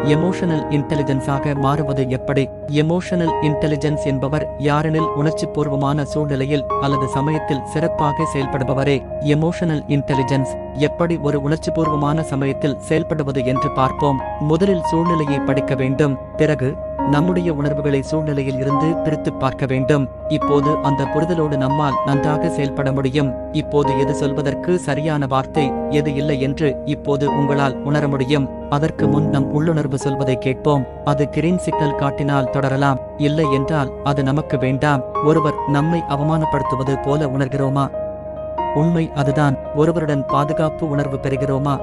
Emotional இன்டெலிஜென்ஸாக மாறுவது எப்படி? Emotional intelligence என்பவர் யாரெனில் உணர்ச்சிபூர்வமான சூழ்நிலையில் அல்லது சமயத்தில் சிறப்பாக செயல்படுபவரே. எமோஷனல் இன்டெலிஜென்ஸ் எப்படி ஒரு உணர்ச்சிபூர்வமான சமயத்தில் செயல்படுவது என்று பார்ப்போம். முதலில் சூழ்நிலையை படிக்க வேண்டும். பிறகு நம்முடைய உணர்வுகளை சூழ்நிலையில் இருந்து பிரித்துப் பார்க்க வேண்டும். இப்போது அந்த புரிதலோடு நம்மால் நன்றாக செயல்பட முடியும். இப்போது எது சொல்வதற்கு சரியான வார்த்தை, எது இல்லை என்று இப்போது உங்களால் உணர முடியும். அதற்கு முன் நம் உள்ளுணர்வு சொல்வதை கேட்போம். அது கிரீன் சிக்னல் காட்டினால் தொடரலாம், இல்லை என்றால் அது நமக்கு வேண்டாம். ஒருவர் நம்மை அவமானப்படுத்துவது போல உணர்கிறோமா? உண்மை அதுதான். ஒருவருடன் பாதுகாப்பு உணர்வு பெறுகிறோமா?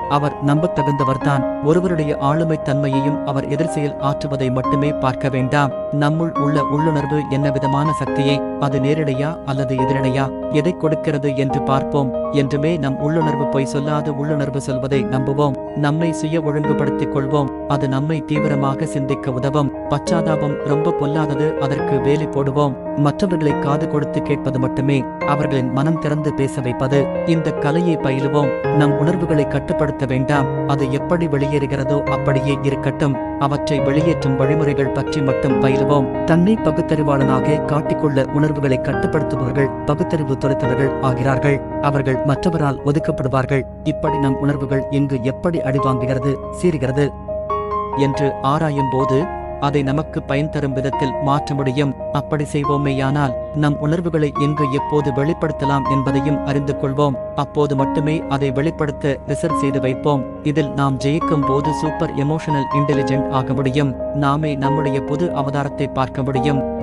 அவர் நம்பத்தகுந்தவர்தான். ஒருவருடைய ஆளுமை தன்மையையும் அவர் எதிர்செயல் ஆற்றுவதை மட்டுமே பார்க்க வேண்டாம். நம்முள் உள்ள உள்ளுணர்வு என்ன விதமான சக்தியை, அது நேரிடையா அல்லது எதிரடையா, எதை கொடுக்கிறது என்று பார்ப்போம். என்றுமே நம் உள்ளுணர்வு பொய் சொல்லாது உள்ளுணர்வு சொல்வதை நம்புவோம். நம்மை சுய ஒழுங்குபடுத்திக் கொள்வோம். அது நம்மை தீவிரமாக சிந்திக்க உதவும். பச்சாதாபம் ரொம்ப பொல்லாதது, அதற்கு வேலி போடுவோம். மற்றவர்களை காது கொடுத்து கேட்பது மட்டுமே அவர்களின் மனம் திறந்து பேச வைப்பது. இந்த கலையை பயிலுவோம். நம் உணர்வுகளை கட்டுப்படுத்த வேண்டாம். அது எப்படி வெளியேறுகிறதோ அப்படியே இருக்கட்டும். அவற்றை வெளியேற்றும் வழிமுறைகள் பற்றி மட்டும் பயிலுவோம். தன்னை பகுத்தறிவாளனாக காட்டிக்கொள்ள உணர்வுகளை கட்டுப்படுத்துபவர்கள் பகுத்தறிவு துறைத்தவர்கள் ஆகிறார்கள். அவர்கள் மற்றவரால் ஒதுக்கப்படுவார்கள். இப்படி நம் உணர்வுகள் எங்கு எப்படி அடிவாங்குகிறது, சீறுகிறது என்று ஆராயும் போது அதை நமக்கு பயன் தரும் விதத்தில் மாற்ற முடியும். அப்படி செய்வோமேயானால் நம் உணர்வுகளை எங்கு எப்போது வெளிப்படுத்தலாம் என்பதையும் அறிந்து கொள்வோம். அப்போது மட்டுமே அதை வெளிப்படுத்த ரிசர்வ் செய்து வைப்போம். இதில் நாம் ஜெயிக்கும் போது சூப்பர் எமோஷனல் இன்டெலிஜென்ட் ஆக முடியும். நாமே நம்முடைய புது அவதாரத்தை பார்க்க முடியும்.